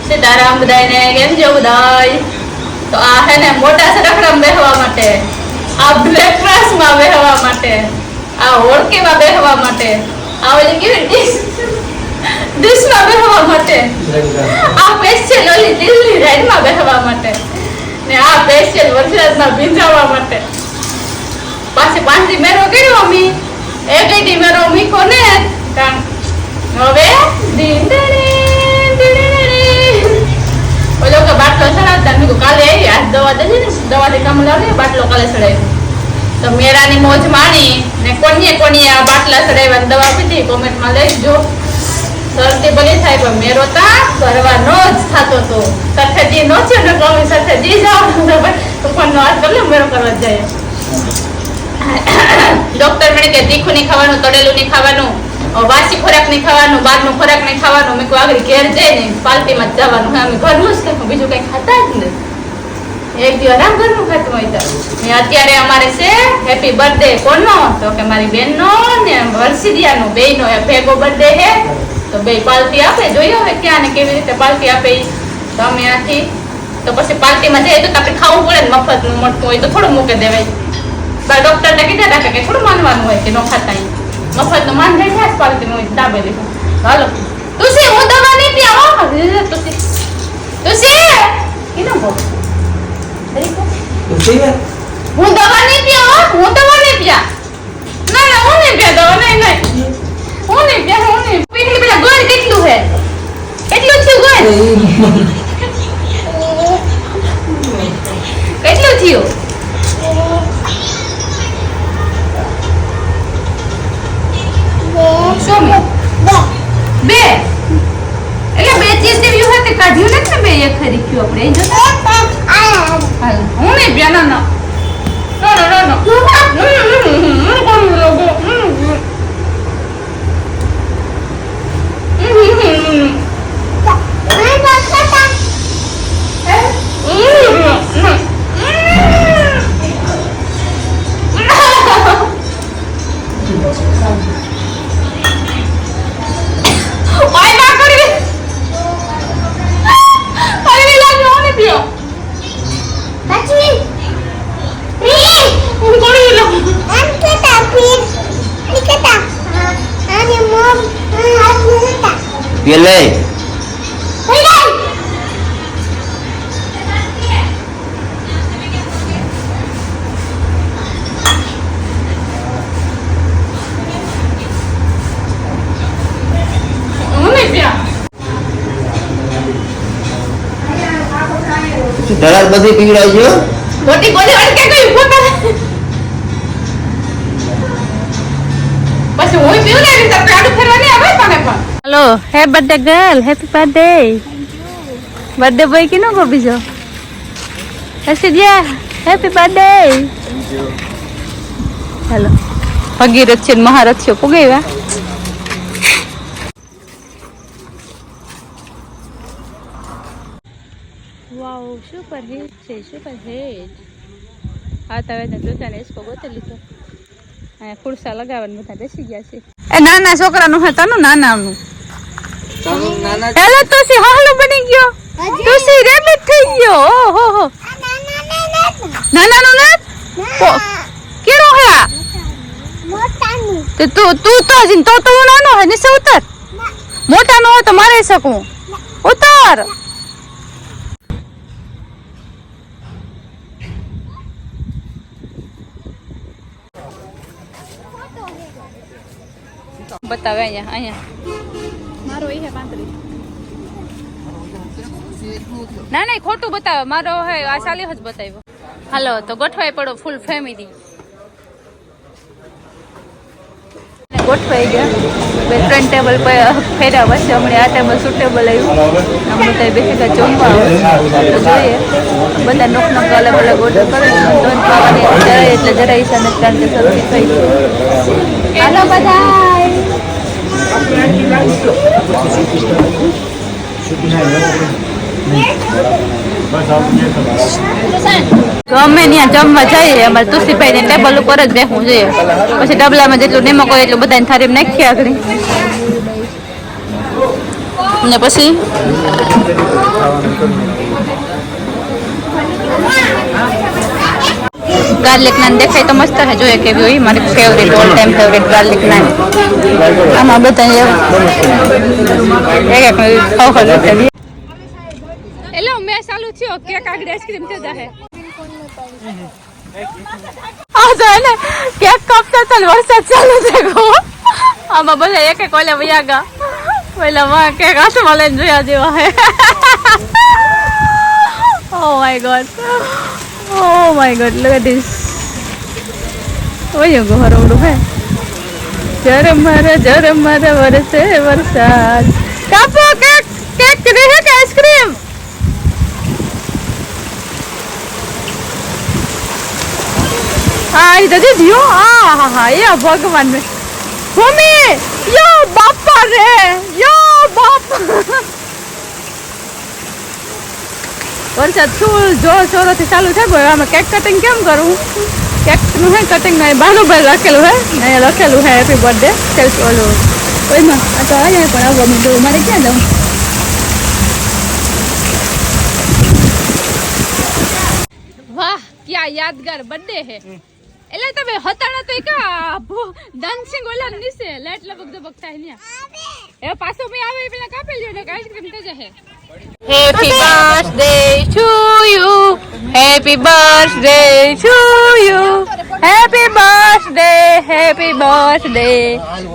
સીતારામ બધાને કેમ છો બધાય? તો આ હે ને મોટા સડકડામાં બેહવા માટે, આ બ્રેકફાસ્ટમાં બેહવા માટે, આ હોળકીમાં બેહવા માટે, આ ઓલી કેવી ડીશમાં બેહવા માટે, આ સ્પેશિયલ ઓલી દિલ્હી રાઈડમાં બેહવા માટે, ને આ સ્પેશિયલ વરસાદમાં ભીંજાવા માટે. પાછી પાંચથી મેરો કર્યો અમી એક ઈટી મેરો મીકો ને કારણ હવે ઓલો કે બાટલો ચડાવતા મેં કાલે આવી આજ દવા દેજે ને દવાથી કામ લાવે બાટલો કાલે ચડાવ્યો તો મેરાની મોજ માણી ને કોણીએ આ બાટલા ચડાવ્યા દવા પીધી કોમેન્ટમાં લઈજો. શરદી ભલી થાય પણ મેરો તા કરવાનો જ થતો હતો. સફેદી નો છે ને કહું સફેદી જાવ તો પણ નો હાથ કરી મેરો કરવા જાય. ડોક્ટર મને કે તીખું નહીં ખાવાનું, તળેલું નહીં ખાવાનું, વાસી ખોરાક નહીં ખાવાનું, બહારનું ખોરાક નહીં ખાવાનું. મેં કોઈ આગળ ઘેર જઈને પાર્ટીમાં જ જવાનું. અમે ઘરનું જ ખાતું, બીજું કંઈ ખાતા જ નથી. એક દિવસ આરામ ઘરનું ખાતું હોય તો ને અત્યારે અમારે છે હેપી બર્થડે કોનો તો કે મારી બેનનો ને હર્ષિદિયાનો બેયનો ભેગો બર્થડે છે તો બે પાર્ટી આપે. જોઈએ હવે ક્યાં ને કેવી રીતે પાર્ટી આપે તો અમે આથી તો પછી પાર્ટીમાં જઈએ તો આપણે ખાવું પડે ને મફતનું મળતું હોય તો થોડું મૂકી દેવાય. ડોક્ટરને કીધા હતા કે થોડું માનવાનું હોય કે ન ખાતા મફતનું માન જાય છે પાર્ટીનું હોય દાબે દીધું. હાલો તુસી હું દવા નહીં પીવા તુસી કીધું હું દવા નહીં પીવા હું દવા નહીં પીવા ના હું નહીં પીવા દવા નહીં હું નહીં પીવા હું નહીં પીવા. પેલા ગોળ કેટલું હે કેટલું થયું ગોળ કેટલું થયું બે એટલે બે ચીજ જેવી હતી કાઢ્યું નથી ને બે એક ખરી ગયું આપણે એ જોતા હું નહીં પ્યા ના Pilih. Dalam bagi pinggir aja. Roti boleh ada kayak ibu kan? Pas હું પીઉં ને એટલે પ્રાડું ફેરવાની આવે તને પણ. Hello hey birthday girl happy birthday. Birthday boy કિનો કો બીજો હસીદિયા હેપી બર્થડે. હેલો ભગીરથ છે મહારથ છે પુગેવા. વાવ સુપર હિટ છે સુપર હિટ. આ તવે ને દુકાને એસકો ગોતે લીધો. આ ખુરશા લગાવવાનું બધા બેસી ગયા છે. એ નાના છોકરાનું હતા નું નાનાનું હેલો તુસી હાલો બની ગયો તુસી રેબિટ થઈ ગયો. ઓહો હો નાનાનું ને કેરો હે મોટાનું તો તું તો હજી તો નાનો હે નીચે ઉતર. મોટાનો હોય તો મારી શકું ઉતર. બતાવે અહીંયા મારો એ હે 35 ના નહીં ખોટું બતાવે મારો હે આ 40 જ બતાવ્યો. હાલો તો ગોઠવાઈ પડો ફૂલ ફેમિલી ગોઠવાઈ ગયા. બે ત્રણ ટેબલ ફેર્યા વચ્ચે હમણાં આ ટેબલ સુટેબલ આવ્યું આમ બધા બેસી ગયા જમવા. તો જોઈએ બધા નોક નોક અલગ અલગ ઓર્ડર કરે દોન ખાવાની જરાય એટલે જરાય ઈચ્છા નથી કારણ કે શરૂ થઈ છે. હાલો બધા અમે ત્યાં જમવા જઈએ અમારે તુલસીભાઈ ને ટેબલ ઉપર જ બેસવું જોઈએ. પછી ડબલામાં જેટલું નિમક હોય એટલું બધાને થાળી નાખીએ આગળ. ને પછી ગાર્લિક નાન દેખાય તો મસ્ત હે, જોઈએ કેવી હોય. મારી favourite, all time favourite garlic naan. આમાં બધા એક ખાવ એલો મેં ચાલુ થયો કેક આગળ આઈસ્ક્રીમ તે જાહે આ જાય ને કેક કાપતા તો વરસાદ ચાલુ થઈ ગયો. આમાં બધા એક એક ઓલે વયાગા પેલા માં કેક હાથમાં લઈને જોયા જેવા હે. Oh my god. Oh my god, look at this. ઓય ગો હરવડું હે. ઝરમર વરસે વરસાદ. કાપો કેક, કેક રહે કે આઈસ્ક્રીમ. हाँ इधर दियो हाँ ये भगवान में भूमि यो बापा रे यो बाप वरसाद फूल जोर जोरों થી ચાલુ થઈ ગયો. આમાં કેક કટિંગ કેમ કરું? કેક નું હે કટિંગ નહીં બાનો ભાઈ લખેલું હે ને લખેલું હે હેપી બર્થડે સેલ્સ ઓલો ઓયમાં આ તો આયા પણ આવવા માંડ્યો. મારે ક્યાં જાઉં? વાહ क्या यादगार बर्थडे है. એટલે તમે હતાણા તો કા ડાન્સિંગ ઓલા નીસે લાઈટ લબક દબક થાય ને એ પાછો મે આવે પેલા કાપી લ્યો ને આઈસ્ક્રીમ તે જશે. Happy birthday to you, happy birthday to you, happy birthday, happy birthday,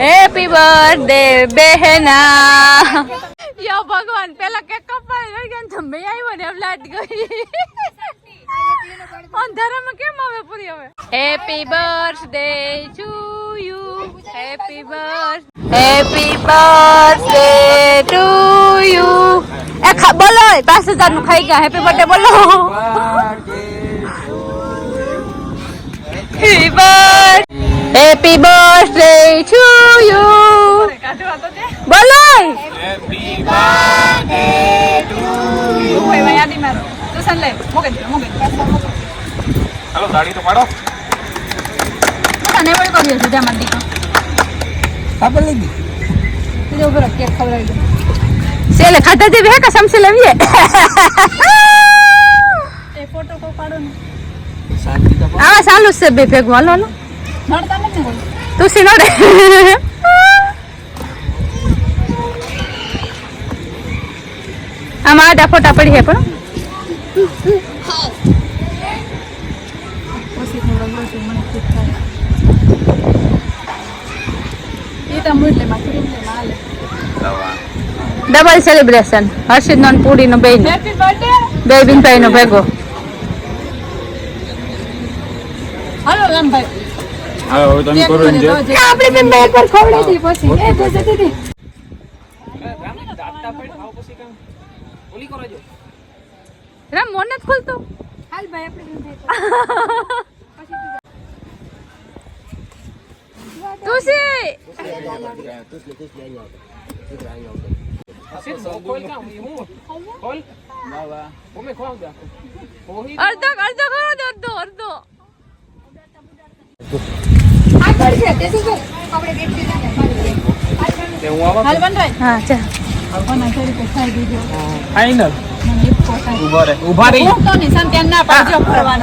happy birthday બહેના. યો ભગવાન પેલા કેક કપાઈ ગઈ કે તમે આવ્યો ને લાઈટ ગઈ. અંધારામાં કેમ આવે પૂરી હવે? Happy birthday to you, happy birthday to you. એ બોલો 5000 નું ખાઈ ગયા. હેપી બર્થડે બોલો. હેપી બર્થડે ટુ યુ બોલો. Happy birthday to you. ભાઈ યાદી મારો તું લે મોગે હાલો ગાડી તો પાડો. તને વળ કર્યો છે જામા દીકો પાપડ લઈ ગઈ તીજો ઉપર કેક ખવડાવી દે. સેલે ખાતા જે હે કે સમસે લેવીએ. એ ફોટો કો પાડો ને શાંતિ તો આ ચાલુ છે બે ભેગું હાલો હાલો નડતા નથી ને તું સી નડે. આમાં આડા ફોટા પડી હે પણ ડબલ સેલિબ્રેશન હર્ષિત નો પૂરી નો બેન બે બિન ભાઈ નો ભેગો. હાલો રામભાઈ હા હવે તમે કરો ને આપણે બેન બે પર ખવડાવી દી પછી એ તો દીદી રામ મોન નથી ખુલતો. હાલ ભાઈ આપણે તુસી અર્ધો અર્ધો કરો દો અર્ધો અર્ધો હા ચા ફાઈનલ ઉભા રહી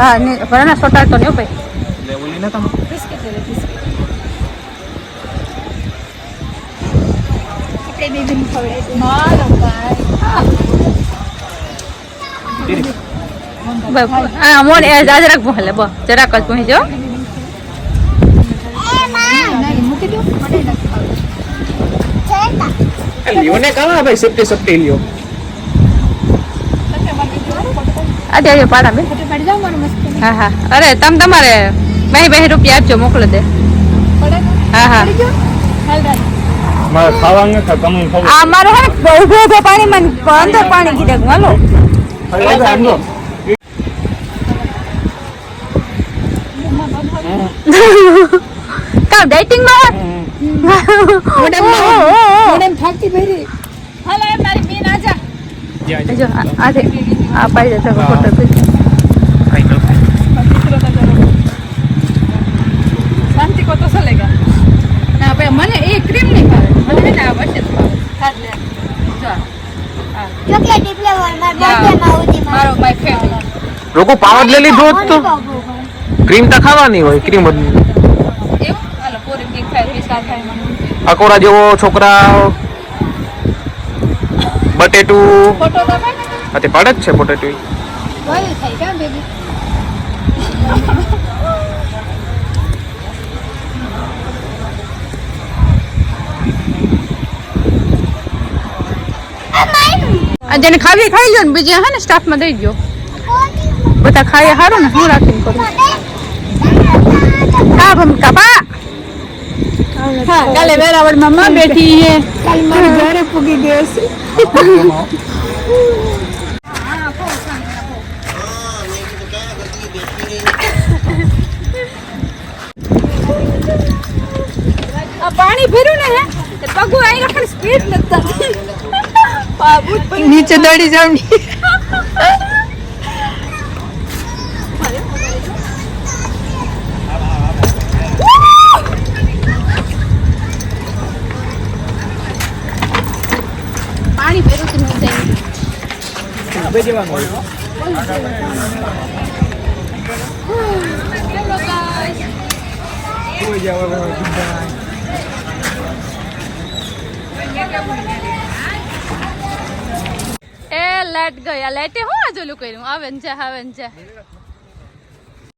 હા ને ભરાના સોટા તો ને ભાઈ લે ઓલી ને તમે હા મોન એ જરાક ભલે બ જરાક જ પહોંચજો. લ્યો ને કાવા ભાઈ સેફટી સેફટી લ્યો આજે પાડા બે હા હા અરે તમ તમારે બે રૂપિયા આપજો મોકલો દે. હા હા મારે ખાવાનું નથી તમે ખાવ આ મારે હે ઉભો ઉભો પાણી માં અંદર પાણી કીધે હાલો કામ ડાઇટિંગ માં મોડમ થાકી ભરી હાલો એ મારી બેન આજા જો આ દે આ પાઈ દે તો ફોટો ફાઈનલ શાંતિ કો તો ચલેગા ના ભાઈ મને એ ક્રીમ નહીં ભાવે મને આ વચ્ચે જ ભાવે ખાટ લે જો ચોકલેટી ફ્લેવર માર બર્થડે માં ઉધી મારો માય ફેવરિટ લોકો પાવ જ લઈ લીધો હોત તો ક્રીમ તો ખાવાની હોય ક્રીમ જ એવું હાલો પૂરી કેક ખાય પિસ્તા ખાય મને અકોરા જેવો છોકરા બટેટું ફોટો તો પાડ આ તે પાડે જ છે બટેટું ભાઈ થાય કેમ બેબી જેને ખાવી ખાઈ લો ને બીજે હે ને સ્ટાફમાં દઈ ગયો બધા ખાઈએ સારું ને હું રાખીને કરું હા ભમકા પા હા કાલે વેરાવળ માં બેઠી હે કાલ મારા ઘરે પૂગી ગયો છે આ પાણી ભર્યું ને હે તે પગુ આઈ રાખે સ્પીડ નથી પાબુત નીચે દડી જાવ પાણી ભર્યું છે હું જાય બે જવાનું હોય કોઈ જવાનું એ લાઈટ ગઈ આ લાઈટે હું આજોલું કર્યું આવે ને જા